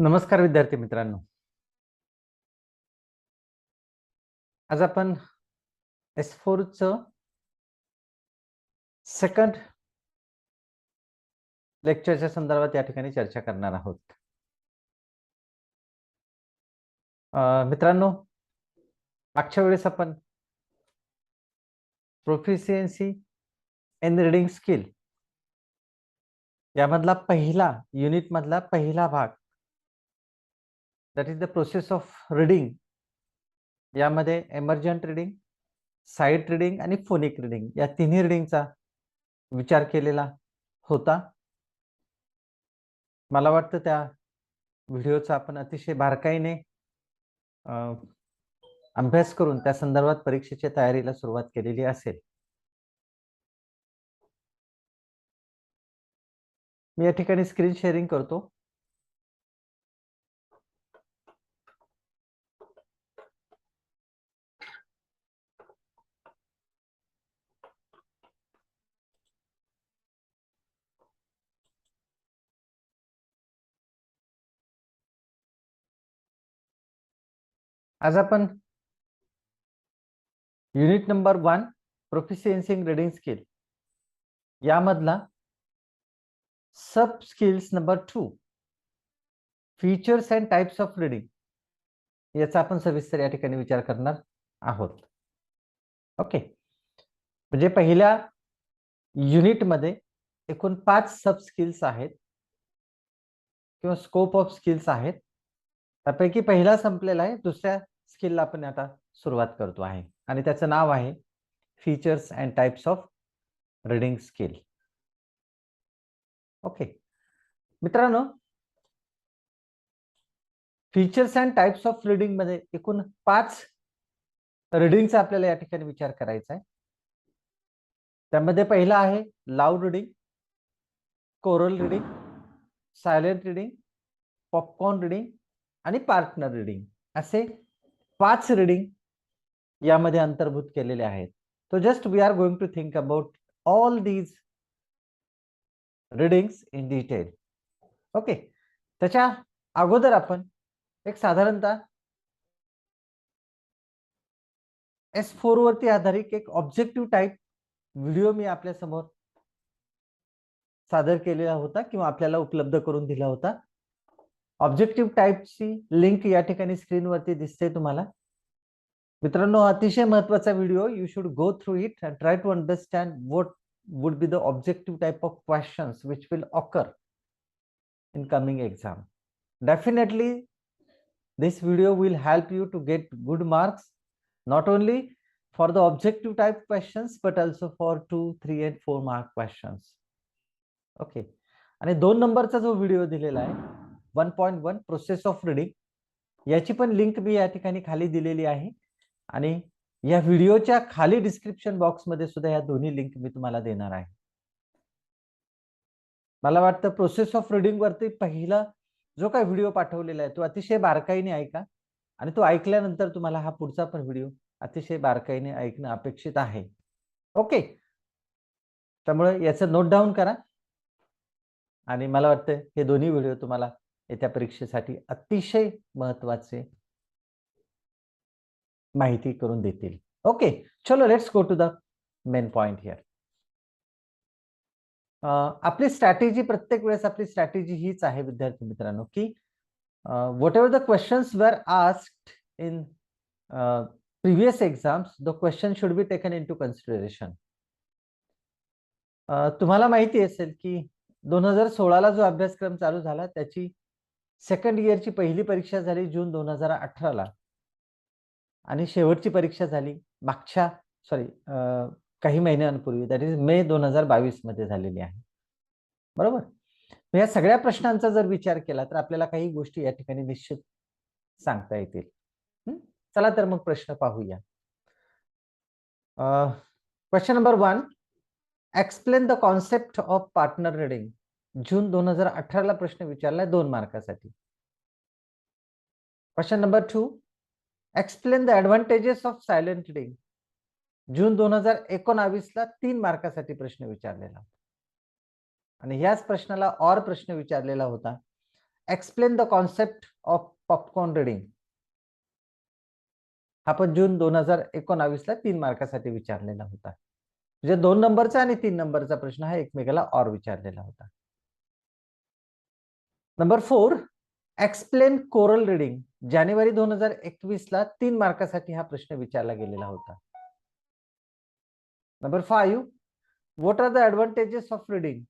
नमस्कार विद्यार्थी मित्रांनो. आज आपण S4 च सेकंड लेक्चरच्या संदर्भात या ठिकाणी चर्चा करणार आहोत. मित्रांनो, मागच्या वेळेस आपण प्रोफिशियन्सी इन रीडिंग स्किल यामधला पहिला युनिट मधला पहिला भाग, that is the process of reading, यामध्ये एमर्जंट रीडिंग, साइट रीडिंग आणि फोनिक रीडिंग या तिन्ही रीडिंगचा विचार केलेला होता. मला वाटतं त्या व्हिडिओचा आपण अतिशय बारकाईने अभ्यास करून त्या संदर्भात परीक्षेच्या तयारीला सुरुवात केलेली असेल. मी या ठिकाणी स्क्रीन शेअरिंग करतो. आज आपण unit number 1 proficiency in reading skill यामधला sub skills number 2 features and types of reading याचा आपण सविस्तर या ठिकाणी विचार करणार आहोत. ओके, म्हणजे पहिल्या युनिट मध्ये एकूण 5 सब स्किल्स आहेत किंवा स्कोप ऑफ स्किल्स आहेत. त्यापैकी पहिला संपलेला आहे. दुसऱ्या स्किलला आपण आता सुरुवात करतो आहे आणि त्याचं नाव आहे features and types of reading skill. Okay मित्रांनो, features and types of reading मध्ये एकूण 5 रीडिंगचा आपल्याला या ठिकाणी विचार करायचा आहे. त्यामध्ये पहिला आहे loud reading, coral reading, silent reading, popcorn reading आणि पार्टनर रीडिंग असे 5 रीडिंग यामध्ये अंतर्भूत केलेले आहेत. So just we are going to think about all these readings in detail. Okay, त्याच्या अगोदर आपण एक साधारणतः S4 वरती आधारित एक ऑब्जेक्टिव्ह टाइप व्हिडिओ मी आपल्या समोर सादर केलेला होता किंवा आपल्याला उपलब्ध करून दिला होता. ऑब्जेक्टिव्ह टाइपची लिंक या ठिकाणी स्क्रीनवरती दिसते तुम्हाला. मित्रांनो, अतिशय महत्त्वाचा video. You should go through it and try to understand what would be the objective type of questions which will occur in coming exam. Definitely this video will help you to get good marks, not only for the objective type questions but also for 2, 3 and 4 mark questions. Okay, आणि 2 नंबरचा जो video दिलेला आहे 1.1 process of reading, याची पण link मी या ठिकाणी खाली दिलेली आहे आणि या व्हिडिओच्या खाली डिस्क्रिप्शन बॉक्स मध्ये सुद्धा या दोन्ही लिंक मी तुम्हाला देणार आहे. मला वाटतं प्रोसेस ऑफ रीडिंग वरती पहिला जो काही व्हिडिओ पाठवलेला आहे तो अतिशय बारकाईने ऐका आणि तो ऐकल्यानंतर तुम्हाला हा पुढचा पण व्हिडिओ अतिशय बारकाईने ऐकणं अपेक्षित आहे. ओके, त्यामुळे याचं नोट डाऊन करा आणि मला वाटतं हे दोन्ही व्हिडिओ तुम्हाला येत्या परीक्षेसाठी अतिशय महत्त्वाचे माहिती करून देतील. ओके, चलो let's go to the main point here. आपली स्ट्रॅटेजी प्रत्येक वेळेस आपली स्ट्रॅटेजी हीच आहे विद्यार्थी मित्रांनो की whatever the questions were asked in previous exams, the question should be taken into consideration. तुम्हाला माहिती असेल की 2016 जो अभ्यासक्रम चालू झाला त्याची सेकंड इयरची पहिली परीक्षा झाली जून 2018 आणि शेवटची परीक्षा झाली मागच्या काही महिन्यांपूर्वी, दॅट इज मे 2022 मध्ये झालेली आहे. बरोबर. या सगळ्या प्रश्नांचा जर विचार केला तर आपल्याला काही गोष्टी या ठिकाणी निश्चित सांगता येतील. चला तर मग प्रश्न पाहूया. Question number 1, explain the concept of partner reading. June 2018 प्रश्न विचारलाय 2 मार्कासाठी. Question number 2, explain the advantages of silent reading. June 2019 3 मार्कासाठी प्रश्न विचारलेला आणि याच प्रश्नाला और प्रश्न विचारलेला होता. Explain the concept of popcorn reading हा पण जून 2019ला 3 मार्कासाठी विचारलेला होता. म्हणजे 2 नंबरचा आणि 3 नंबरचा प्रश्न हा एकमेकाला और विचारलेला होता. नंबर 4 एक्सप्लेन कोरल रिडिंग जानेवारी 2021ला 3 मार्कासाठी हा प्रश्न विचारला गेलेला होता. Number 5 what are the advantages of reading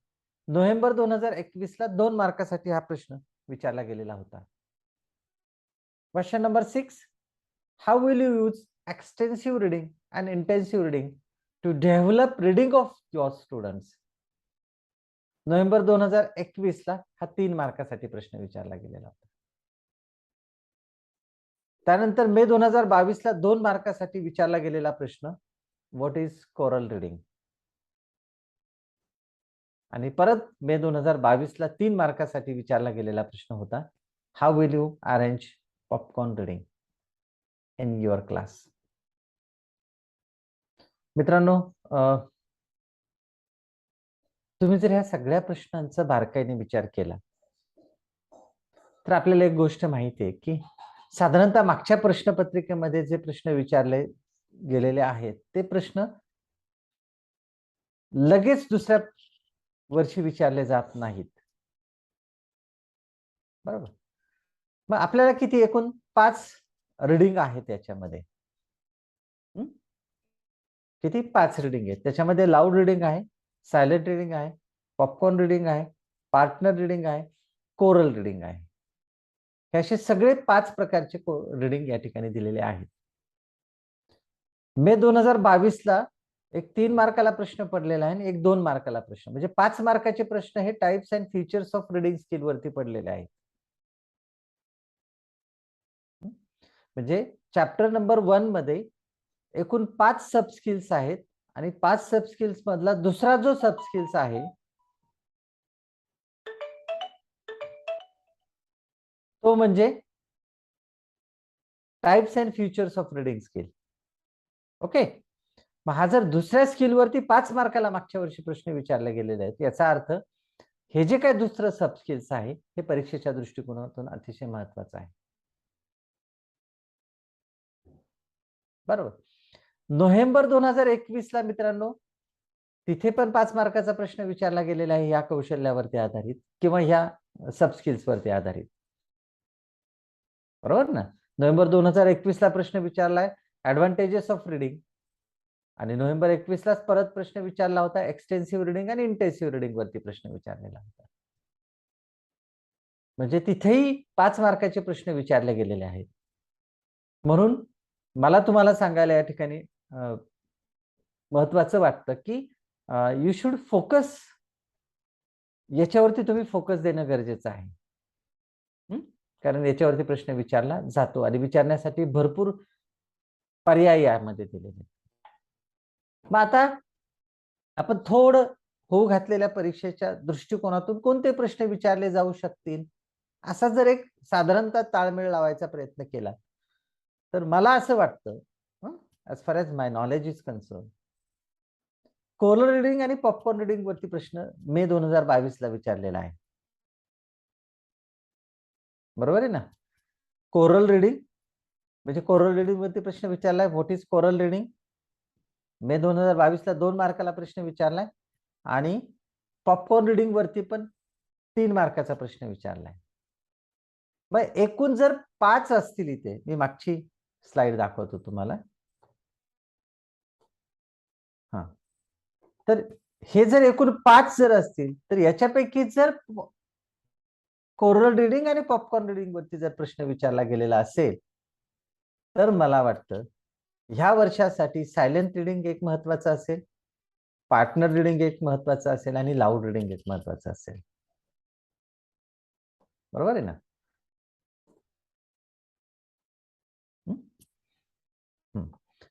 November 2021ला 2 मार्कासाठी हा प्रश्न विचारला गेलेला होता. Question number 6 how will you use extensive reading and intensive reading to develop reading of your students. November 2021ला हा 3 मार्कासाठी प्रश्न विचारला गेलेला होता. त्यानंतर मे 2022ला 2 मार्कासाठी विचारला गेलेला प्रश्न व्हॉट इज कोरल रिडिंग. आणि परत मे 2022ला 3 मार्कासाठी विचारला गेलेला प्रश्न होता how will you arrange popcorn reading in your class. मित्रांनो, तुम्ही जर ह्या सगळ्या प्रश्नांचा बारकाईने विचार केला तर आपल्याला एक गोष्ट माहिती आहे की साधारणतः मागच्या प्रश्नपत्रिकेमध्ये जे प्रश्न विचारले गेलेले आहेत ते प्रश्न लगेच दुसऱ्या वर्षी विचारले जात नाहीत. बरोबर. मग आपल्याला किती एकूण 5 रिडिंग आहेत त्याच्यामध्ये. किती 5 रिडिंग आहेत. त्याच्यामध्ये लाऊड रिडिंग आहे, सायलेंट रिडिंग आहे, पॉपकॉर्न रिडिंग आहे, पार्टनर रिडिंग आहे, कोरल रिडिंग आहे. हे असे सगळे 5 प्रकारचे रिडिंग या ठिकाणी दिलेले आहेत. मे 2022ला एक 3 मार्काला प्रश्न पडलेला आहे आणि एक 2 मार्काला प्रश्न, म्हणजे 5 मार्काचे प्रश्न हे types and features of reading skill वरती पडलेले आहेत. म्हणजे चॅप्टर नंबर 1 मध्ये एकूण 5 सब स्किल्स आहेत आणि 5 सब स्किल्स मधला दुसरा जो सब स्किल्स आहे तो म्हणजे types and features of reading skill. Okay. मग हा जर दुसऱ्या स्किलवरती 5 मार्काला मागच्या वर्षी प्रश्न विचारले गेलेले आहेत याचा अर्थ हे जे काही दुसरं सब स्किल्स आहे हे परीक्षेच्या दृष्टिकोनातून अतिशय महत्वाचं आहे. बरोबर. नोव्हेंबर 2021ला मित्रांनो तिथे पण 5 मार्काचा प्रश्न विचारला गेलेला आहे या कौशल्यावरती आधारित किंवा ह्या सब स्किल्स वरती आधारित. बरोबर ना. नोव्हेंबर 2021ला प्रश्न विचारलाय ऍडव्हान्टेजेस ऑफ रिडिंग आणि नोव्हेंबर 21लाच परत प्रश्न विचारला होता एक्सटेन्सिव्ह रिडिंग आणि इंटेन्सिव्ह रिडिंग वरती प्रश्न विचारलेला होता. म्हणजे तिथेही 5 मार्काचे प्रश्न विचारले गेलेले आहेत. म्हणून मला तुम्हाला सांगायला या ठिकाणी महत्वाचं वाटतं की यू शुड फोकस, याच्यावरती तुम्ही फोकस देणं गरजेचं आहे. कारण याच्यावरती प्रश्न विचारला जातो आणि विचारण्यासाठी भरपूर पर्याय यामध्ये दिलेले. मग आता आपण थोडं होऊ घातलेल्या परीक्षेच्या दृष्टिकोनातून कोणते प्रश्न विचारले जाऊ शकतील असा जर एक साधारणतः ताळमेळ लावायचा प्रयत्न केला तर मला असं वाटतं as far as my knowledge is concern coral reading आणि पॉपकॉर्न रिडिंग वरती प्रश्न मे 2022ला विचारलेला आहे. बरोबर आहे ना. कोरल रिडिंग म्हणजे कोरल रिडिंग वरती प्रश्न विचारलाय व्हॉट इज कोरल रिडिंग. मे 2022ला 2 मार्काला प्रश्न विचारलाय आणि पॉपकॉर्न रिडिंग वरती पण 3 मार्काचा प्रश्न विचारलाय. मग एकूण जर 5 असतील इथे, मी मागची स्लाइड दाखवतो तुम्हाला. हा, तर हे जर एकूण 5 जर असतील तर याच्यापैकी जर कोरल रिडिंग आणि पॉपकॉर्न रिडिंग वरती जर प्रश्न विचारला गेलेला असेल तर मला वाटतं ह्या वर्षासाठी सायलेंट रिडिंग एक महत्वाचं असेल, पार्टनर रिडिंग एक महत्वाचं असेल आणि लाऊड रिडिंग एक महत्वाचं असेल. बरोबर आहे ना.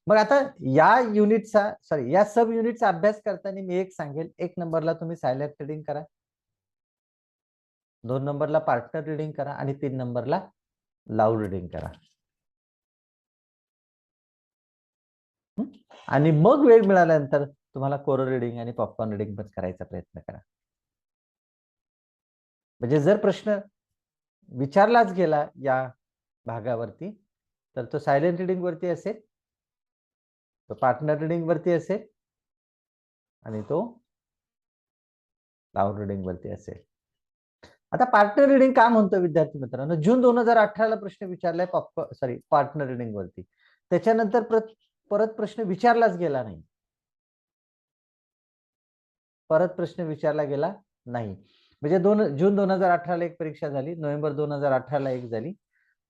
मग आता या युनिटचा या सब युनिटचा अभ्यास करताना मी एक सांगेल, 1 नंबरला तुम्ही सायलेंट रिडिंग करा, 2 नंबरला पार्टनर रिडिंग करा आणि 3 नंबरला लाऊड रिडिंग करा. आणि मग वेळ मिळाल्यानंतर तुम्हाला कोरल रिडिंग आणि पॉपकॉर्न रिडिंग पण करायचा प्रयत्न करा. म्हणजे जर प्रश्न विचारलाच गेला या भागावरती तर तो सायलेंट रिडिंग वरती असेल, तो पार्टनर रिडिंग वरती असेल आणि तो लाऊड रिडिंग वरती असेल. आता पार्टनर रिडिंग का म्हणतो विद्यार्थी मित्रांनो? जून 2018 ला प्रश्न विचारलाय पार्टनर रिडिंग वरती. त्याच्यानंतर परत प्रश्न विचारलाच गेला नाही. परत प्रश्न विचारला गेला नाही. म्हणजे जून 2018 ला एक परीक्षा झाली, नोव्हेंबर 2018 ला एक झाली.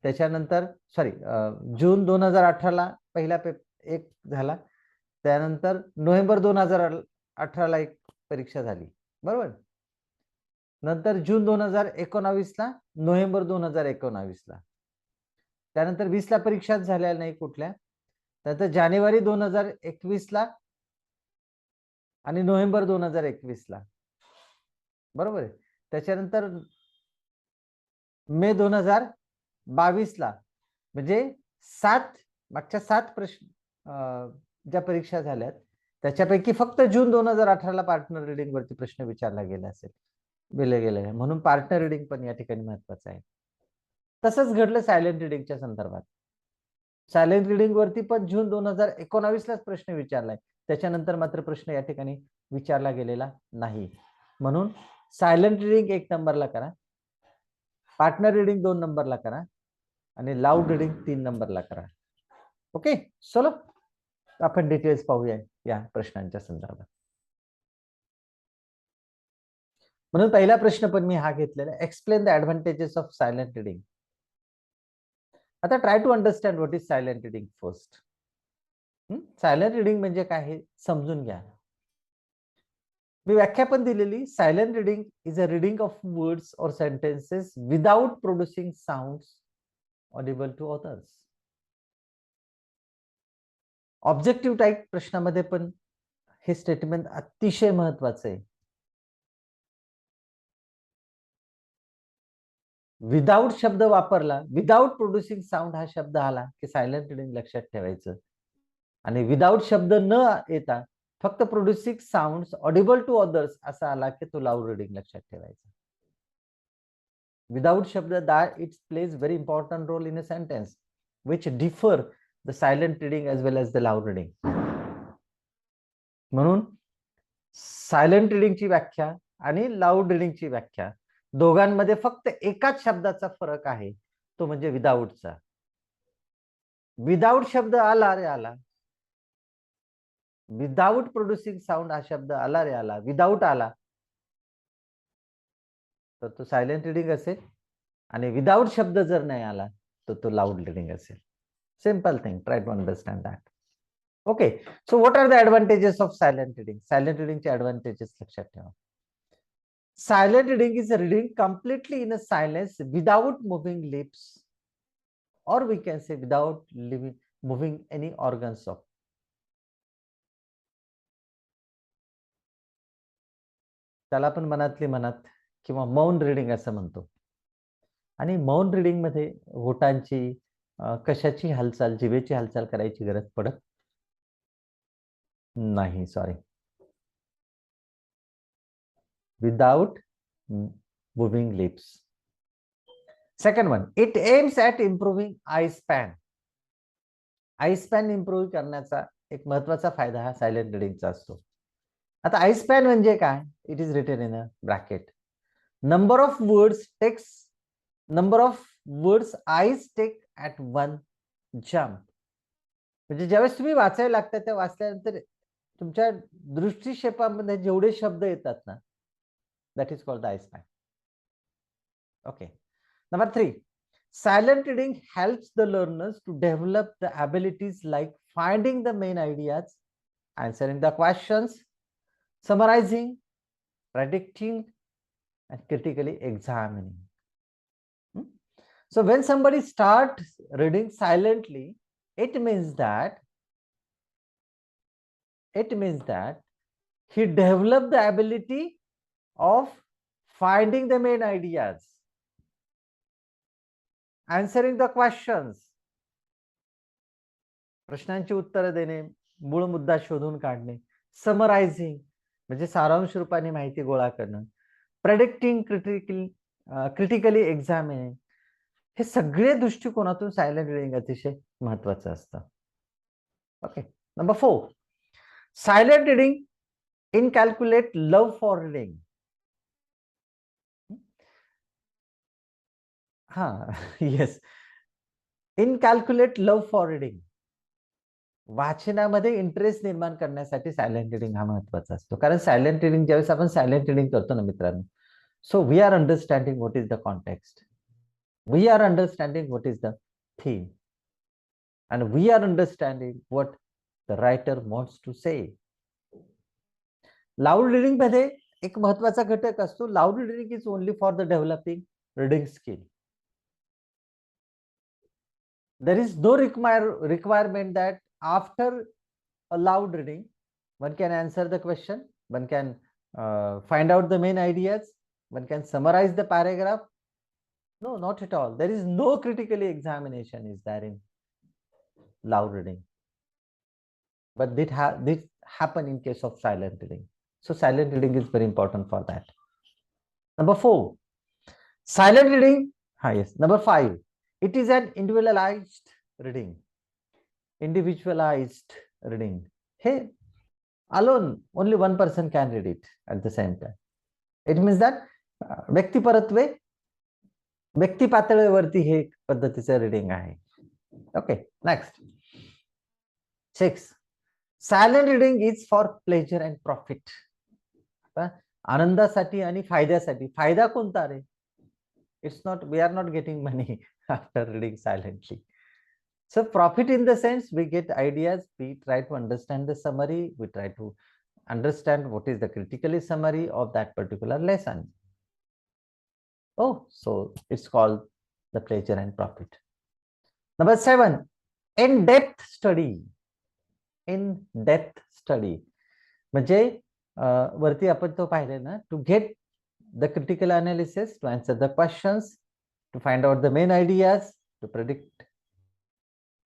त्याच्यानंतर जून 2018 ला पहिला एक झाला. त्यानंतर नोव्हेंबर 2018 ला एक परीक्षा झाली, बरोबर. नंतर जून 2019 ला, नोव्हेंबर 2019 ला. त्यानंतर 20 ला परीक्षाच झाल्या नाही कुठल्या. त्यानंतर जानेवारी 2021 ला आणि नोव्हेंबर 2021 ला, बरोबर आहे. त्याच्यानंतर मे 2022 ला, म्हणजे मागच्या 7 प्रश्न ज्या परीक्षा झाल्यात त्याच्यापैकी फक्त जून 2018 ला पार्टनर रिडिंग वरती प्रश्न विचारला गेला असेल, गेले. म्हणून पार्टनर रिडिंग पण या ठिकाणी महत्वाचं आहे. तसंच घडलं सायलेंट रिडिंगच्या संदर्भात. सायलेंट रिडिंग वरती पण जून 2019 लाच प्रश्न विचारलाय. त्याच्यानंतर मात्र प्रश्न या ठिकाणी विचारला गेलेला नाही. म्हणून सायलेंट रिडिंग 1 नंबरला करा, पार्टनर रिडिंग 2 नंबरला करा आणि लाऊड रिडिंग 3 नंबरला करा. ओके, चलो आपण डिटेल्स पाहूया या प्रश्नांच्या संदर्भात. म्हणून पहिला प्रश्न पण मी हा घेतलेला, explain the advantages of silent reading. आता try to understand what is silent reading first. Silent reading म्हणजे काय हे समजून घ्या. मी व्याख्या पण दिलेली, silent reading is a reading of words और sentences without producing sounds audible to others. Objective type प्रश्नामध्ये पण हे स्टेटमेंट अतिशय महत्वाचं आहे. विदाउट शब्द वापरला, विदाउट प्रोड्युसिंग साऊंड हा शब्द आला की सायलेंट रिडिंग लक्षात ठेवायचं. आणि विदाउट शब्द न येता फक्त producing sound audible to others असा आला की तो लाऊड रिडिंग लक्षात ठेवायचा. विदाउट शब्द that it plays very important role in a sentence which differ the silent reading as well as the loud reading. म्हणून सायलेंट रिडिंगची व्याख्या आणि लाऊड रिडिंगची व्याख्या दोघांमध्ये फक्त एकाच शब्दाचा फरक आहे, तो म्हणजे विदाउटचा. विदाउट शब्द आला रे आला, विदाउट प्रोड्युसिंग साऊंड हा शब्द आला रे आला, विदाउट आला तर तो सायलेंट रिडिंग असेल, आणि विदाउट शब्द जर नाही आला तर तो लाऊड रिडिंग असेल. Simple thing, try to understand that. Okay, so what are the advantages of silent reading? Silent रिडिंगचे ऍडव्हान्टेजेस लक्षात ठेवा. Silent reading is a reading completely in a silence without moving lips, or we can say without moving any organs of. त्याला आपण मनातली मनात किंवा मौन reading असं म्हणतो. आणि मौन रिडिंग मध्ये होठांची कशाची हालचाल, जिभेची हालचाल करायची गरज पडत नाही. Sorry, without moving lips. Second one, it aims at improving eye span. I span improve करण्याचा एक महत्वाचा फायदा हा सायलेंट रिडिंगचा असतो. आता आय स्पॅन म्हणजे काय? It is written in a bracket. Number of words eyes take at one jump. म्हणजे ज्यावेळेस तुम्ही वाचायला लागता त्या वाचल्यानंतर तुमच्या दृष्टिक्षेपामध्ये जेवढे शब्द येतात ना, that is called the eye span. Okay. Number 3, silent reading helps the learners to develop the abilities like finding the main ideas, answering the questions, summarizing, predicting, and critically examining. So when somebody starts reading silently, it means that he developed the ability of finding the main ideas, answering the questions, प्रश्नांची उत्तरं देणे, मूळ मुद्दा शोधून काढणे, समरायझिंग म्हणजे सारांश रूपाने माहिती गोळा करणं, प्रेडिक्टिंग, क्रिटिकली एक्झामिनिंग हे सगळे दृष्टिकोनातून सायलेंट रिडिंग अतिशय महत्वाचं असतं. Okay. Number 4, silent reading inculcate love for reading. हा yes, inculcate love for reading. वाचनामध्ये इंटरेस्ट निर्माण करण्यासाठी सायलेंट रिडिंग हा महत्वाचा असतो. कारण सायलेंट रिडिंग ज्यावेळेस आपण सायलेंट रिडिंग करतो ना मित्रांनो, so we are understanding what is the context, we are understanding what is the theme, and we are understanding what the writer wants to say. Loud reading मध्ये एक महत्वाचा घटक असतो, loud reading is only for the developing reading skill. There is no requirement that after a loud reading one can answer the question, one can find out the main ideas, one can summarize the paragraph. No, not at all. There is no critically examination is there in loud reading. But this happen in case of silent reading. So silent reading is very important for that. Number 4, silent reading. Yes. Number 5, it is an individualized reading. Individualized reading. Hey, alone only one person can read it at the same time. It means that व्यक्तिपरत्वे व्यक्ती पातळीवरती हे पद्धतीचं reading आहे. Okay. Next 6, silent reading is for pleasure and profit. आनंदासाठी आणि फायद्यासाठी. फायदा कोणता रे? It's not, we are not getting money after reading silently. So profit in the sense we get ideas, we try to understand the summary, we try to understand what is the critically summary of that particular lesson. Oh, so it's called the pleasure and profit. Number 7, in-depth study. In-depth study म्हणजे वरती आपण तो पाहिले ना, to get the critical analysis, to answer the questions, to find out the main ideas, to predict.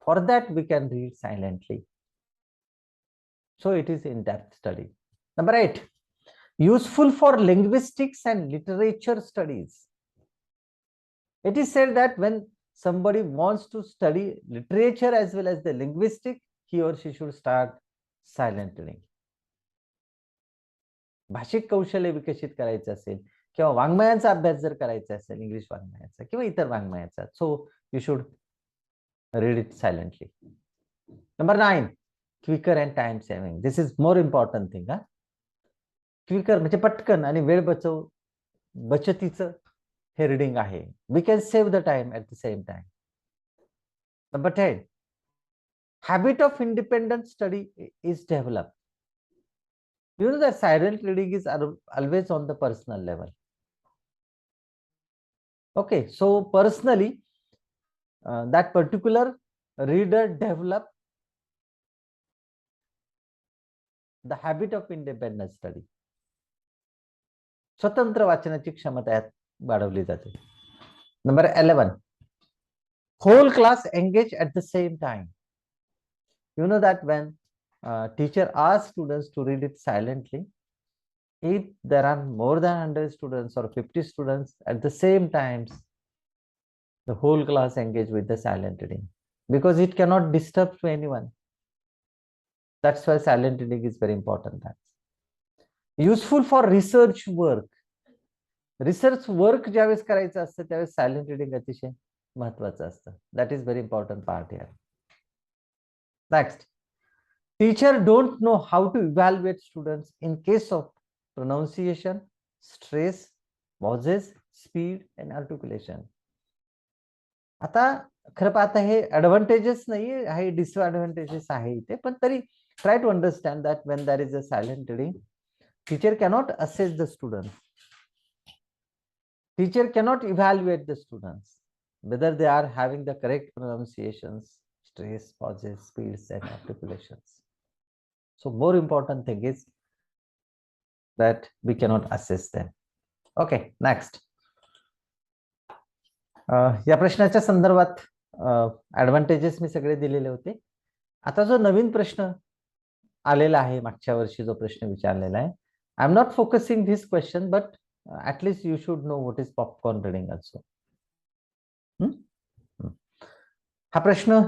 For that we can read silently. So it is in-depth study. Number 8, useful for linguistics and literature studies. It is said that when somebody wants to study literature as well as the linguistic, he or she should start silent reading. भाषिक कौशल्य विकसित करायचं असेल किंवा वाङ्मयाचा अभ्यास जर करायचा असेल, इंग्लिश वाङ्मयाचा किंवा इतर वाङ्मयाचा, so you should read it silently. Number 9, quicker and time saving. This is more important thing. Quicker म्हणजे पटकन आणि वेळ बचतीचं हे रिडिंग आहे. We can save the time at the same time. Number 10, habit of independent study is developed. You know that silent reading is always on the personal level. Okay, so personally that particular reader develop the habit of independent study. स्वतंत्र वाचनाची क्षमता यात वाढवली जाते. Number 11, whole class engage at the same time. You know that when teacher asks students to read it silently, if there are more than 100 students or 50 students at the same times, the whole class engage with the silent reading because it cannot disturb to anyone. That's why silent reading is very important. That's useful for research work. Research work ज्यावेळेस करायचं असतं त्यावेळेस silent reading अतिशय महत्वाचं असतं. That is very important part here. Next, teacher don't know how to evaluate students in case of pronunciation, stress, pauses, speed and articulation. आता खरं पाहता हे ऍडव्हान्टेजेस नाही, हे डिसएडव्हान्टेजेस आहे इथे, पण तरी try to understand that when there is a silent reading, teacher cannot assess the student. Teacher cannot evaluate the students whether they are having the correct pronunciations, stress, pauses, speeds, and articulations. So more important thing is that we cannot assess them. Okay, next. या प्रश्नाच्या संदर्भात advantages मी सगळे दिलेले होते. आता जो नवीन प्रश्न आलेला आहे, मागच्या वर्षी जो प्रश्न विचारलेला आहे, I am not focusing this question, but at least you should know what is popcorn reading also. हा प्रश्न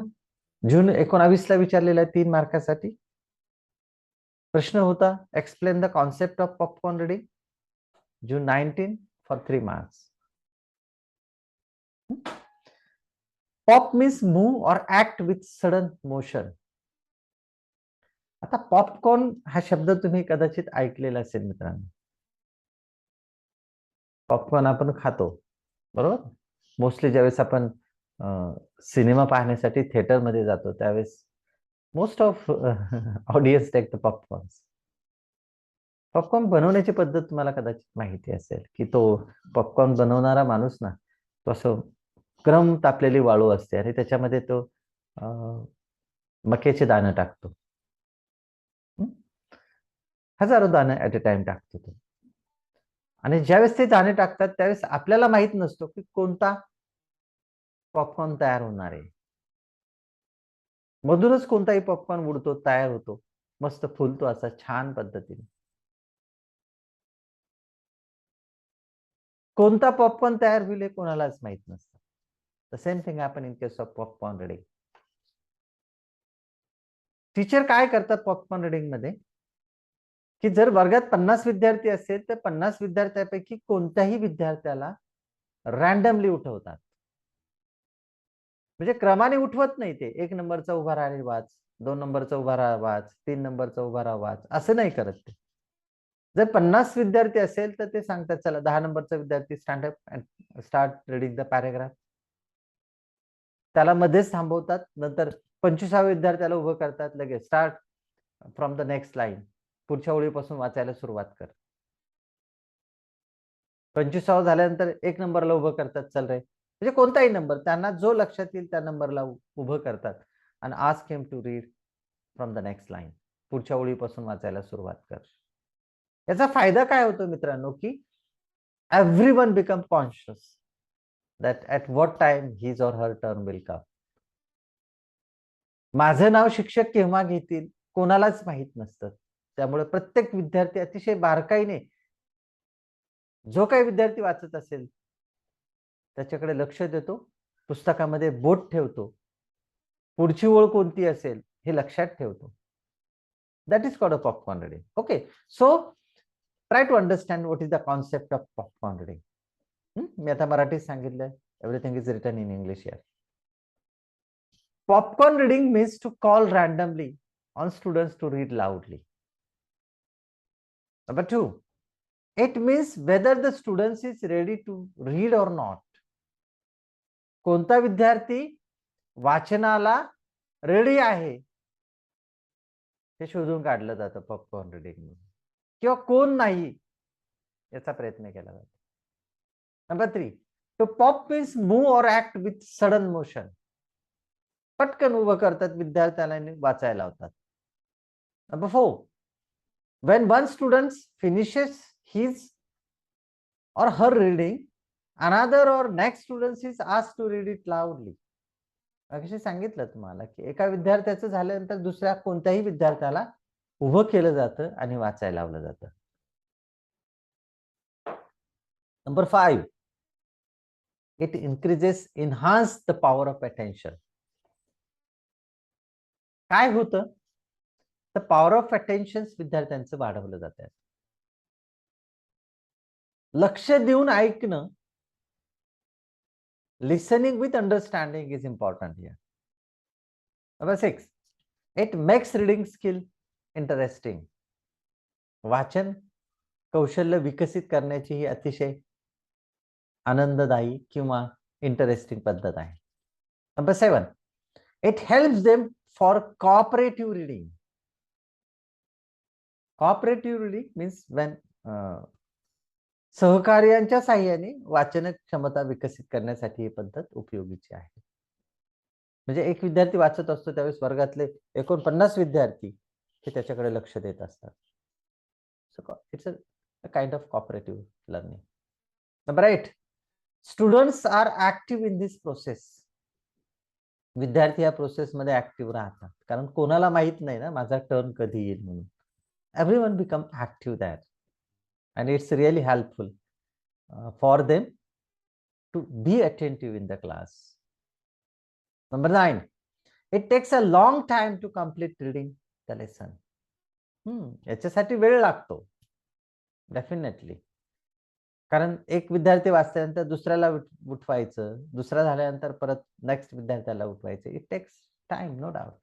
जून 19 विचारलेला आहे 3 मार्कासाठी. प्रश्न होता explain the concept of popcorn reading. June 19 for 3 marks. Pop means move और ऍक्ट विथ सडन मोशन. आता popcorn हा शब्द तुम्ही कदाचित ऐकलेला असेल मित्रांनो. पॉपकॉर्न आपण खातो बरोबर. मोस्टली ज्यावेळेस आपण सिनेमा पाहण्यासाठी थिएटरमध्ये जातो त्यावेळेस most of audience take the popcorn. Popcorn बनवण्याची पद्धत तुम्हाला कदाचित माहिती असेल की तो पॉपकॉर्न बनवणारा माणूस ना तो असं गरम तापलेली वाळू असते आणि त्याच्यामध्ये तो मक्याचे दाणे टाकतो. हजारो दाणे ऍट अ टाइम टाकतो तो. आणि ज्यावेळेस ते दाणे टाकतात त्यावेळेस आपल्याला माहित नसतो की कोणता पॉपकॉर्न तयार होणार आहे. मधूनच कोणताही पॉपकॉर्न उडतो तयार होतो मस्त फुलतो असा छान पद्धतीने. कोणता पॉपकॉर्न तयार होईल हे कोणालाच माहित नसतं. The same thing happen in case of popcorn reading. Teacher काय करतात पॉपकॉर्न रीडिंग मध्ये की जर वर्गात 50 विद्यार्थी असेल तर 50 विद्यार्थ्यांपैकी कोणत्याही विद्यार्थ्याला रॅन्डमली उठवतात. म्हणजे क्रमाने उठवत नाही ते 1 नंबरचा उभा राहा वाच, 2 नंबरचा उभा राहा वाच, 3 नंबरचा उभा राहा वाच असं नाही करत ते. जर 50 विद्यार्थी असेल तर ते सांगतात चला 10 नंबरचा विद्यार्थी stand up and start reading the paragraph. त्याला मध्येच थांबवतात. नंतर 25व्या विद्यार्थ्याला उभं करतात लगेच start from the next line. पुढच्या ओळीपासून वाचायला सुरुवात कर. 25वा झाल्यानंतर 1 नंबरला उभं करतात चल रे. म्हणजे कोणताही नंबर त्यांना जो लक्षात येईल त्या नंबरला उभं करतात आणि ask him to read from the next line. पुढच्या ओळीपासून वाचायला सुरुवात कर. याचा फायदा काय होतो मित्रांनो की everyone become conscious that at what time his or her turn will come. माझं नाव शिक्षक केव्हा घेतील कोणालाच माहित नसतं. त्यामुळे प्रत्येक विद्यार्थी अतिशय बारकाईने जो काही विद्यार्थी वाचत असेल त्याच्याकडे लक्ष देतो, पुस्तकामध्ये बोट ठेवतो, पुढची ओळ कोणती असेल हे लक्षात ठेवतो. That is called a popcorn reading. Okay, so try to understand what is the concept of popcorn reading. मी आता मराठीत सांगितलंय. Everything is written in English here. Popcorn reading means to call randomly on students to read loudly. Number 2, it means whether the students is ready to read or not. कोणता विद्यार्थी वाचनाला ready आहे हे शोधून काढलं जातं पॉपकॉर्न रीडिंग किंवा कोण नाही याचा प्रयत्न केला जातो. Number 3, to pop means move or act with sudden motion. पटकन उभं करतात विद्यार्थ्याला वाचायला लावतात. Number 4, when one student finishes his or her reading, another or next student is asked to read it loudly. अगदी सांगितलं तुम्हाला की एका विद्यार्थ्याचं झाल्यानंतर दुसऱ्या कोणत्याही विद्यार्थ्याला उभं केलं जातं आणि वाचायला लावलं जातं. Number 5, it enhance the power of attention. काय होतं तर पॉवर ऑफ अटेन्शन विद्यार्थ्यांचं वाढवलं जातं. लक्ष देऊन ऐकणं, listening with understanding is important here. Number 6, it makes reading skill interesting. वाचन कौशल्य विकसित करण्याची ही अतिशय आनंददायी किंवा इंटरेस्टिंग पद्धत आहे. Number 7, it helps them for cooperative reading. Cooperative reading means when सहकार्यांच्या साहाय्याने वाचन क्षमता विकसित करण्यासाठी ही पद्धत उपयोगीची आहे. म्हणजे एक विद्यार्थी वाचत असतो त्यावेळेस वर्गातले 49 विद्यार्थी हे त्याच्याकडे लक्ष देत असतात. So it's a kind of cooperative learning. Number 8, students are active in this process. विद्यार्थी या प्रोसेसमध्ये ऍक्टिव्ह राहतात कारण कोणाला माहित नाही ना माझा टर्न कधी येईल म्हणून. Everyone become active that and it's really helpful for them to be attentive in the class. Number 9, it takes a long time to complete reading the lesson. याच्यासाठी वेळ लागतो डेफिनेटली. कारण एक विद्यार्थी वाचल्यानंतर दुसऱ्याला उठवायचं, दुसरा झाल्यानंतर परत नेक्स्ट विद्यार्थ्याला उठवायचं. It takes time, no doubt.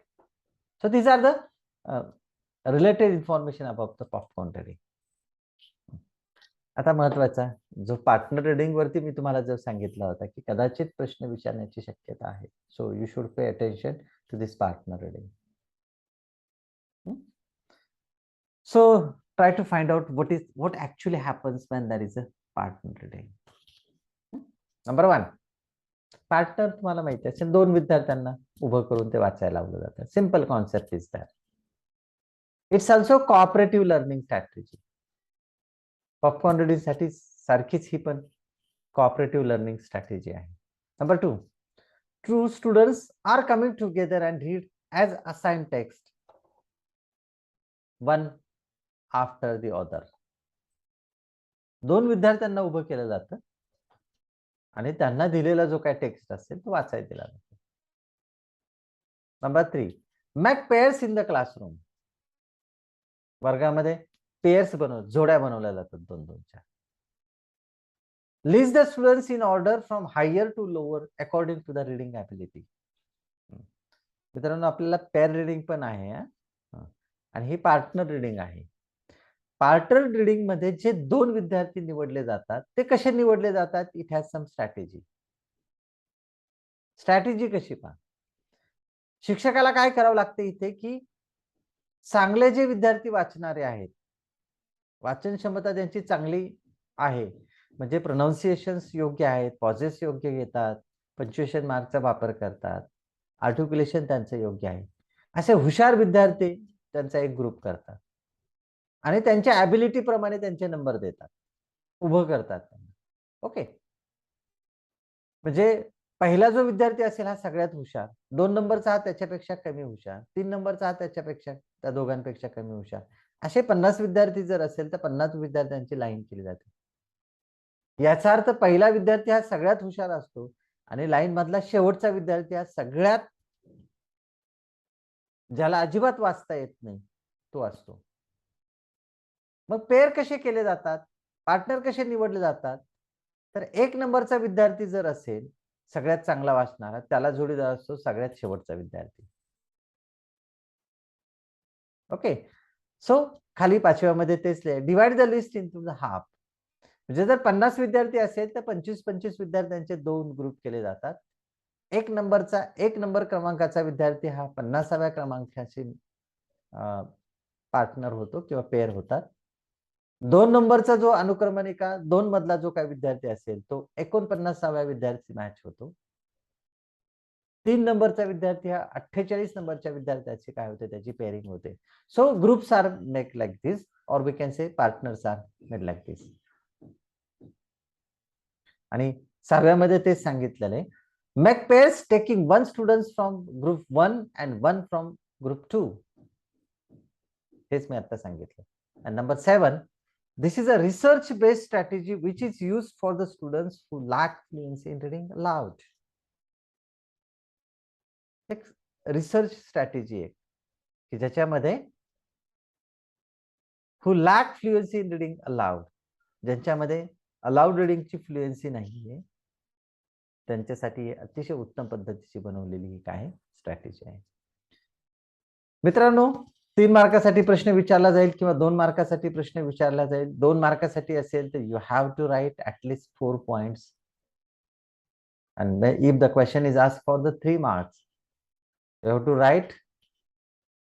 So these are the related information about the popcorn reading. आता महत्वाचा जो पार्टनर रिडिंग वरती मी तुम्हाला जो सांगितला होता की कदाचित प्रश्न विचारण्याची शक्यता आहे. So you should pay attention to this partner reading. So try to find out what actually happens when there is a partner reading. Number 1, partner तुम्हाला माहिती असेल, 2 विद्यार्थ्यांना उभं करून ते वाचायला लावलं जातं. Simple concept is that. It's also cooperative learning strategy. Popcorn reading साठी सारखीच ही पण कोऑपरेटिव्ह लर्निंग स्ट्रॅटेजी आहे. Number 2, two students are coming together and read as assigned text, one after the other. 2 विद्यार्थ्यांना उभं केलं जातं आणि त्यांना दिलेला जो काय टेक्स्ट असेल तो वाचायला दिला जातो. Number 3, make pairs in the classroom. वर्गामध्ये पेअर्स जोड्या बनवल्या जातात 2-2च्या. List the students in order from higher to lower according to the reading ability. मित्रांनो आपल्याला पेअर रीडिंग पण आहे आणि ही पार्टनर रीडिंग आहे. पार्टनर रीडिंग मध्ये जे 2 विद्यार्थी निवडले जातात ते कसे निवडले जातात? It has some strategy. Strategy कशी पहा, शिक्षकाला काय करावं लागतं इथे की चांगले जे विद्यार्थी वाचणारे आहेत, वाचन क्षमता त्यांची चांगली आहे, म्हणजे प्रोनाउन्सिएशन्स योग्य आहेत, पॉजेस योग्य घेतात, पंक्च्युएशन मार्कचा वापर करतात, आर्टिक्युलेशन त्यांचं योग्य आहे, असे हुशार विद्यार्थी त्यांचा एक ग्रुप करतात आणि त्यांच्या ॲबिलिटी प्रमाणे त्यांचे नंबर देतात, उभं करतात. ओके, म्हणजे पहिला जो विद्यार्थी असेल हा सगळ्यात हुशार, 2 नंबरचा हा त्याच्यापेक्षा कमी हुशार, 3 नंबरचा हा त्याच्यापेक्षा त्या दोघांपेक्षा कमी हुशार, असे 50 विद्यार्थी जर असेल तर 50 विद्यार्थ्यांची लाईन केली जाते. याचा अर्थ पहिला विद्यार्थी हा सगळ्यात हुशार असतो आणि लाईन मधला शेवटचा विद्यार्थी हा सगळ्यात ज्याला अजिबात वाचता येत नाही तो असतो. मग पेअर कसे केले जातात, पार्टनर कसे निवडले जातात? तर 1 नंबरचा विद्यार्थी जर असेल सगळ्यात चांगला वाचणारा, त्याला जोडीदार असतो सगळ्यात शेवटचा विद्यार्थी. ओके, सो खाली 5व्या मध्ये तेच divide the list into the half. म्हणजे जर 50 विद्यार्थी असेल तर 25-25 विद्यार्थ्यांचे 2 ग्रुप केले जातात. 1 नंबर क्रमांकाचा विद्यार्थी हा 50व्या क्रमांकाशी पार्टनर होतो किंवा पेअर होतात. 2 नंबरचा जो अनुक्रमणिका 2 मधला जो काही विद्यार्थी असेल तो 49व्या विद्यार्थी मॅच होतो. 3 नंबरचा विद्यार्थी हा 48 नंबरच्या विद्यार्थ्याची काय होते, त्याची पेअरिंग होते. So groups are make like this or we can say partners are made like this. आणि 6व्या मध्ये तेच सांगितलेलं आहे, make pairs taking 1 students from group 1 and 1 from group 2. हेच मी आता सांगितलं. आणि नंबर 7, this is a research based strategy which is used for the students who lack fluency in reading aloud. एक रिसर्च स्ट्रॅटेजी आहे की ज्याच्यामध्ये who lack fluency in reading aloud, ज्यांच्यामध्ये अलाउड रिडिंगची फ्लुएन्सी नाहीये, त्यांच्यासाठी अतिशय उत्तम पद्धतीची बनवलेली ही काय स्ट्रॅटेजी आहे. मित्रांनो 3 मार्कासाठी प्रश्न विचारला जाईल किंवा 2 मार्कासाठी प्रश्न विचारला जाईल. 2 मार्कासाठी असेल तर you have to write at least 4 points and if the question is asked for the 3 marks, you have to write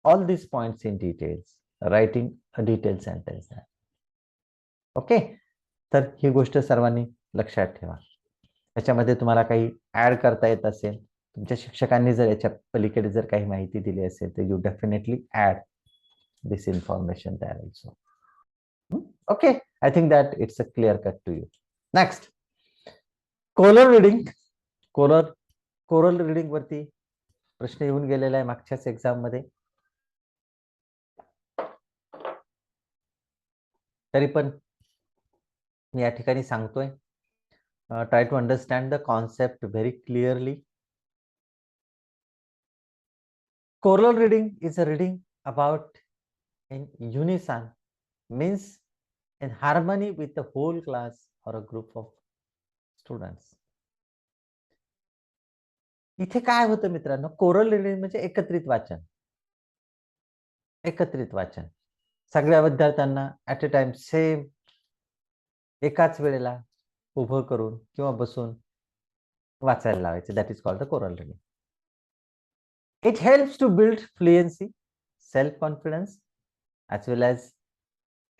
all these points in details, writing a detailed sentence. Okay, तर ही गोष्ट सर्वांनी लक्षात ठेवा. याच्यामध्ये तुम्हाला काही ऍड करता येत असेल, तुमच्या शिक्षकांनी जर याच्या पलीकडे जर काही माहिती दिली असेल तर you definitely add this information there also. Okay, I think that it's a clear cut to you. Next, choral reading. Choral reading वरती प्रश्न येऊन गेलेला आहे मागच्याच एक्झाम मध्ये. तरी पण मी या ठिकाणी सांगतोय, try to understand the concept very clearly. Choral reading is a reading about in unison, means in harmony with the whole class or a group of students. इथे काय होतं मित्रांनो, कोरल रिडिंग म्हणजे एकत्रित वाचन. एकत्रित वाचन सगळ्या विद्यार्थ्यांना ऍट अ टाइम सेम एकाच वेळेला उभं करून किंवा बसून वाचायला लावायचे. That is called the choral reading. It helps to build fluency, self confidence, as well as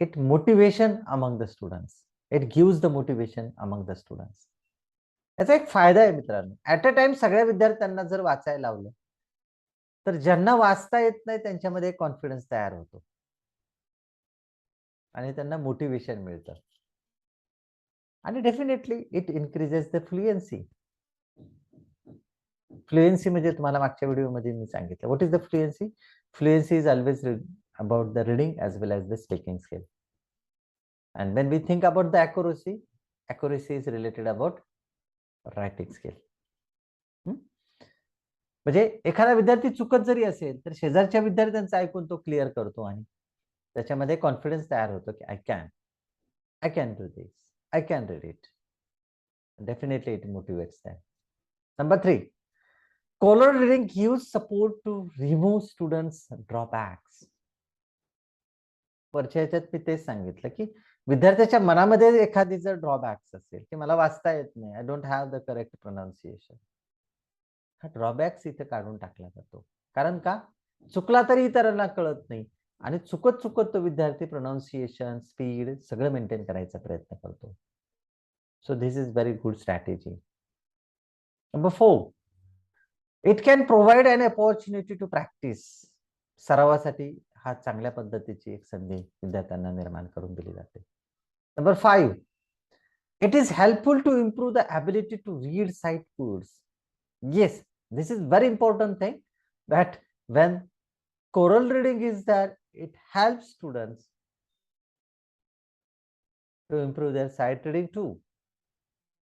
it motivation among the students. It gives the motivation among the students. याचा एक फायदा आहे मित्रांनो, ऍट अ टाइम सगळ्या विद्यार्थ्यांना जर वाचायला लावलं तर ज्यांना वाचता येत नाही त्यांच्यामध्ये कॉन्फिडन्स तयार होतो आणि त्यांना मोटिवेशन मिळतं आणि definitely it increases the fluency. Fluency म्हणजे तुम्हाला मागच्या व्हिडिओमध्ये मी सांगितलं. What is the fluency? Fluency is always about the reading as well as the speaking skill. And when we think about the accuracy, accuracy is related about writing skill. म्हणजे एखादा विद्यार्थी चुकत जरी असेल तर शेजारच्या विद्यार्थ्यांचं ऐकून तो क्लिअर करतो आणि त्याच्यामध्ये कॉन्फिडन्स तयार होतो की I can do this, I can read it. Definitely it motivates them. Number 3, choral reading gives support to remove students' drawbacks. वरच्या ह्याच्यात मी तेच सांगितलं की विद्यार्थ्याच्या मनामध्ये एखादी जर ड्रॉबॅक्स असेल की मला वाचता येत नाही, I don't have the correct pronunciation, हा ड्रॉबॅक्स इथे काढून टाकला जातो. कारण का? चुकला तरी इतरांना कळत नाही आणि चुकत चुकत तो विद्यार्थी प्रोनाउन्सिएशन, स्पीड सगळं मेंटेन करायचा प्रयत्न करतो. So this is very good strategy. Number 4, it can provide an opportunity to practise. सरावासाठी हा चांगल्या पद्धतीची एक संधी विद्यार्थ्यांना निर्माण करून दिली जाते. Number 5, it is helpful to improve the ability to read sight words. Yes, this is very important thing that when choral reading is that it helps students to improve their sight reading too.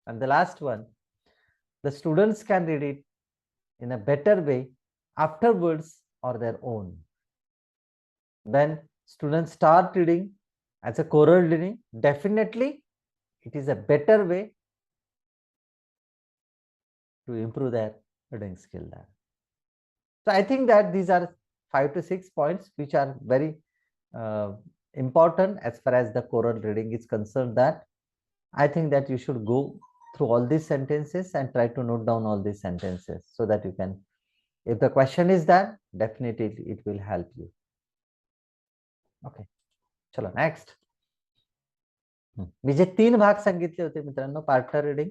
And the last one, the students can read it in a better way afterwards or their own. When students start reading as a choral reading, definitely it is a better way to improve their reading skill there. So I think that these are 5 to 6 points which are very important as far as the choral reading is concerned. That I think that you should go through all these sentences and try to note down all these sentences so that you can, if the question is that, definitely it will help you. Okay, चलो next. मी जे 3 भाग सांगितले होते मित्रांनो, partner reading,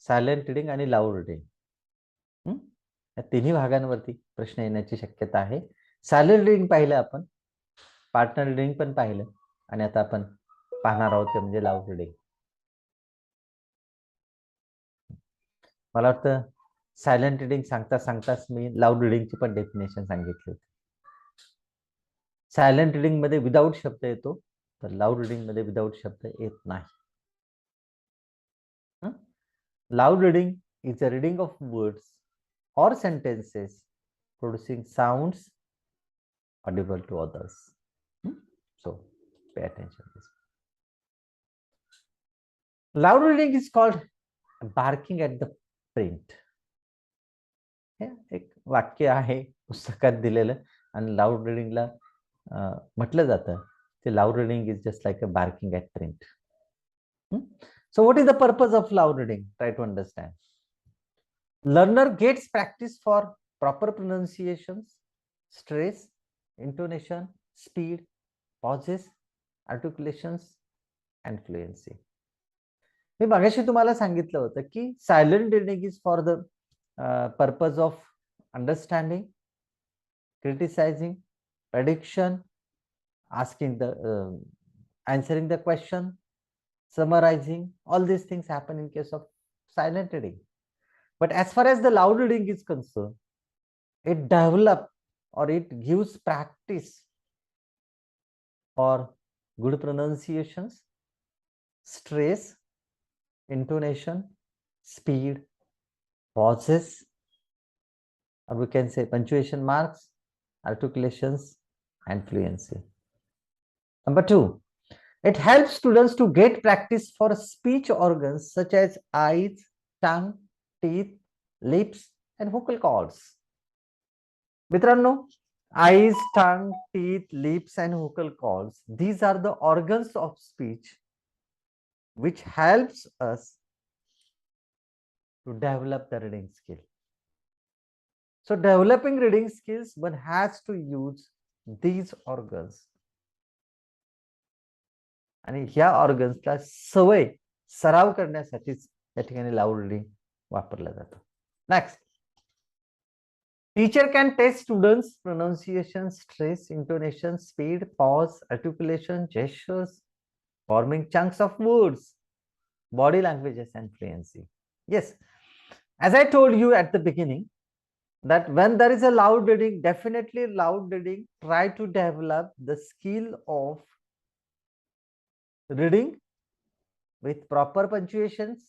silent reading आणि loud reading, या तिन्ही भागांवरती प्रश्न येण्याची शक्यता आहे. सायलेंट रिडिंग पाहिलं आपण, पार्टनर रिडिंग पण पाहिलं आणि आता आपण पाहणार आहोत ते म्हणजे लाऊड रिडिंग. मला वाटतं सायलेंट रिडिंग सांगता सांगताच मी लाऊड रिडिंगची पण डेफिनेशन सांगितली होती. सायलेंट रिडिंग मध्ये विदाऊट शब्द येतो, तर लाऊड रिडिंग मध्ये विदाऊट शब्द येत नाही. Loud reading is a reading of words or sentences producing sounds audible to others. So pay attention to this. Loud reading is called barking at the print. एक वाक्य आहे पुस्तकात दिलेलं आणि लाऊड रिडिंगला म्हटलं जातं ते loud reading is just like a barking at print. So what is the purpose of loud reading? Try to understand. Learner gets practice for proper pronunciations, stress, intonation, speed, pauses, articulations, and fluency. मी मागाशी तुम्हाला सांगितलं होतं की silent reading is for the purpose of understanding, criticising, prediction, asking the answering the question, summarizing. All these things happen in case of silent reading. But as far as the loud reading is concerned, it develops or it gives practice for good pronunciations, stress, intonation, speed, pauses, or we can say punctuation marks, articulations, and fluency. Number 2, it helps students to get practice for speech organs such as eyes, tongue, teeth, lips, and vocal cords. मित्रांनो, eyes, tongue, teeth, lips, and vocal cords, these are the organs of speech which helps us to develop the reading skill. So developing reading skills, one has to use these organs. आणि ह्या ऑर्गन्सला सवय सराव करण्यासाठीच या ठिकाणी loud reading वापरलं जातं. Next, teacher can test students pronunciation, stress, intonation, speed, pause, articulation, gestures, forming chunks of words, body languages, and fluency. Yes, as I told you at the beginning, that when there is a loud reading, definitely loud reading, try to develop the skill of reading with proper punctuations,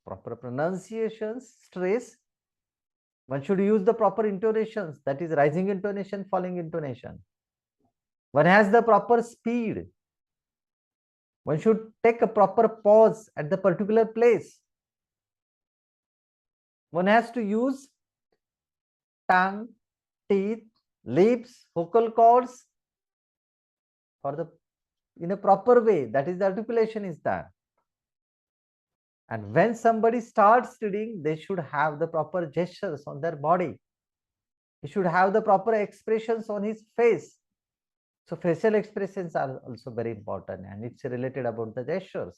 proper pronunciations, stress. One should use the proper intonations, that is rising intonation, falling intonation. One has the proper speed. One should take a proper pause at the particular place. One has to use tongue, teeth, lips, vocal cords for the in a proper way. That is, the articulation is done. And when somebody starts reading, they should have the proper gestures on their body. He should have the proper expressions on his face. So facial expressions are also very important, and it's related about the gestures.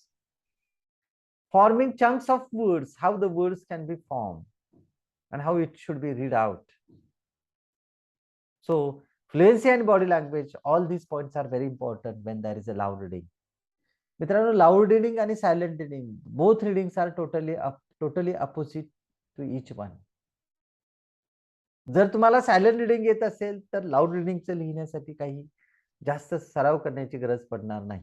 Forming chunks of words, how the words can be formed and how it should be read out. So fluency and body language, all these points are very important when there is a loud reading. मित्रांनो, loud reading आणि silent reading, both readings are totally opposite to each one. जर तुम्हाला silent reading येत असेल तर loud रिडिंगचं लिहिण्यासाठी काही जास्त सराव करण्याची गरज पडणार नाही.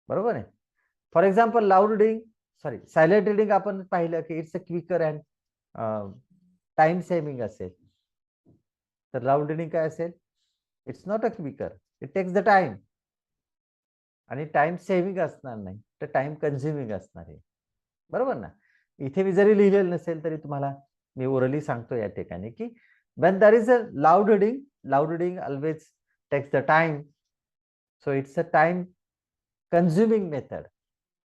बरोबर आहे. फॉर एक्झाम्पल सायलेंट रिडिंग आपण पाहिलं की it's a quicker and time saving असेल, तर लाऊड रिडिंग काय असेल? It's not a quicker, it takes the time, आणि टाइम सेव्हिंग असणार नाही, तर टाइम कन्झ्युमिंग असणार आहे. बरोबर ना. इथे मी जरी लिहिलेलं नसेल तरी तुम्हाला मी ओरली सांगतो या ठिकाणी की when there is a loud reading always takes the time, so it's a time consuming method.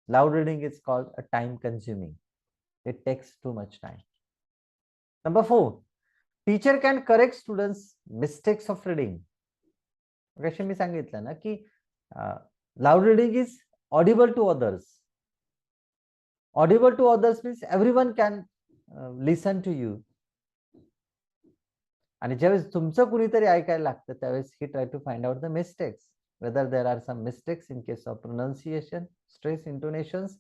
Loud reading is called a time consuming, it takes too much time. Number 4, teacher can correct students mistakes of reading. कसे मी सांगितलं ना की loud reading is audible to others. Audible to others means everyone can listen to you. आणि ज्यावेळेस तुमचं कुणीतरी ऐकायला लागतं त्यावेळेस ही try to find out the mistakes, whether there are some mistakes in case of pronunciation, stress, intonations,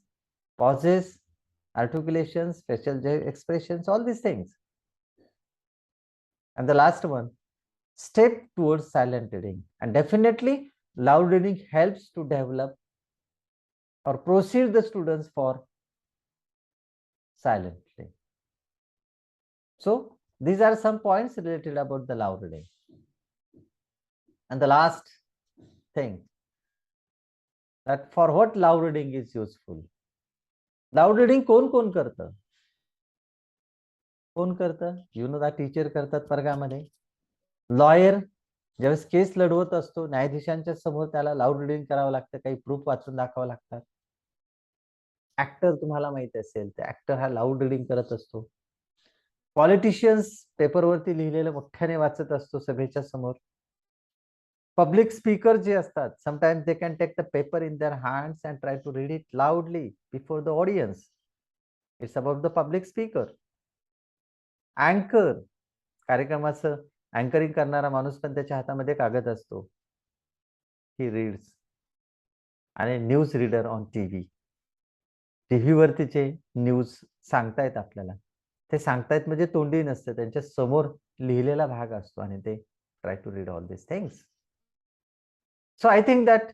pauses, articulations, facial expressions, all these things. And the last one, step towards silent reading. And definitely loud reading helps to develop or proceed the students for silently. So these are some points related about the loud reading. And the last thing, that for what loud reading is useful. Loud reading कोण करतं? कोण करतं? You know that teacher करतात वर्गामध्ये. Lawyer ज्यावेळेस केस लढवत असतो, न्यायाधीशांच्या समोर त्याला लाऊड रिडिंग करावं लागतं, काही प्रूफ वाचून दाखवावं लागतात. ऍक्टर तुम्हाला माहिती असेल, ते ऍक्टर हा लाऊड रिडिंग करत असतो. पॉलिटिशियन्स पेपरवरती लिहिलेलं मोठ्याने वाचत असतो सभेच्या समोर. पब्लिक स्पीकर जे असतात, sometimes they can take the paper in their hands and try to read it loudly before the audience. It's about the public speaker. अँकर, कार्यक्रमाचं अँकरिंग करणारा माणूस पण त्याच्या हातामध्ये कागद असतो. He reads. आणि न्यूज रीडर ऑन टीव्ही, टीव्हीवरती जे न्यूज सांगतायत आपल्याला, ते सांगतायत म्हणजे तोंडी नसते, त्यांच्या समोर लिहिलेला भाग असतो आणि ते try to read all this things. So I think that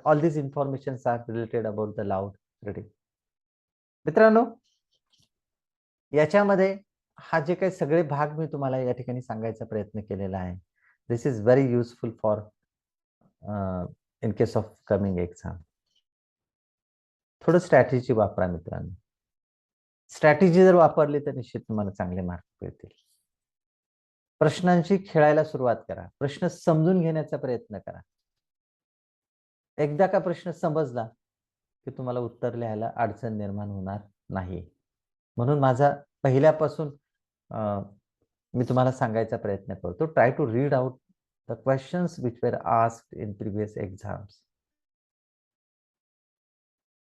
all this informations are related about the loud reading. मित्रांनो, याच्यामध्ये हा जे काही सगळे भाग मी तुम्हाला या ठिकाणी सांगायचा प्रयत्न केलेला आहे, this is very useful for in case of coming exam. थोडं स्ट्रॅटेजी वापरा मित्रांनो. स्ट्रॅटेजी जर वापरली तर निश्चित तुम्हाला चांगले मार्क मिळतील. प्रश्नांशी खेळायला सुरुवात करा. प्रश्न समजून घेण्याचा प्रयत्न करा. एकदा का प्रश्न समजला की तुम्हाला उत्तर लिहायला अडचण निर्माण होणार नाही. म्हणून माझा पहिल्यापासून मी तुम्हाला सांगायचा प्रयत्न करतो, try to read out the questions which were asked in previous exams.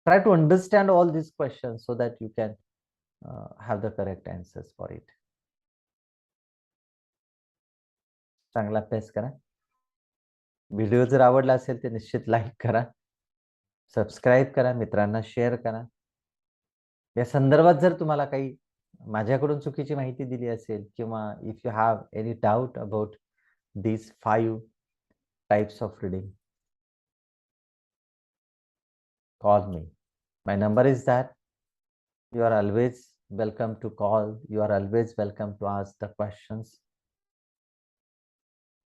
Try to understand all these questions so that you can have the correct answers for it. चांगला अभ्यास करा. व्हिडिओ जर आवडला असेल तर निश्चित लाईक करा, सबस्क्राईब करा, मित्रांना शेअर करा. या संदर्भात जर तुम्हाला काही माझ्याकडून चुकीची माहिती दिली असेल किंवा if you have any doubt about these 5 types of reading, call me. My number is that. You are always welcome to call. You are always welcome to ask the questions.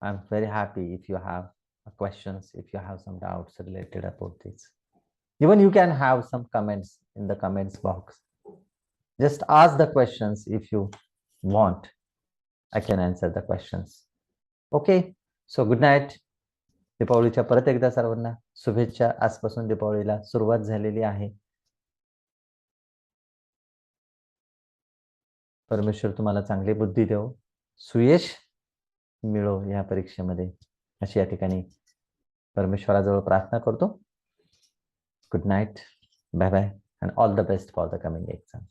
I'm very happy if you have questions, if you have some doubts related about this. Even you can have some comments in the comments box. Just ask the questions if you want. I can answer the questions. Okay. So good night. दीपावलीच्या परत एकदा सर्वांना शुभेच्छा. आजपासून दीपावलीला सुरुवात झालेली आहे. परमेश्वर तुम्हाला चांगली बुद्धी देव, सुयश मिळो या परीक्षेमध्ये, अशी या ठिकाणी परमेश्वराजवळ प्रार्थना करतो. Good night, bye bye, and all the best for the coming exam.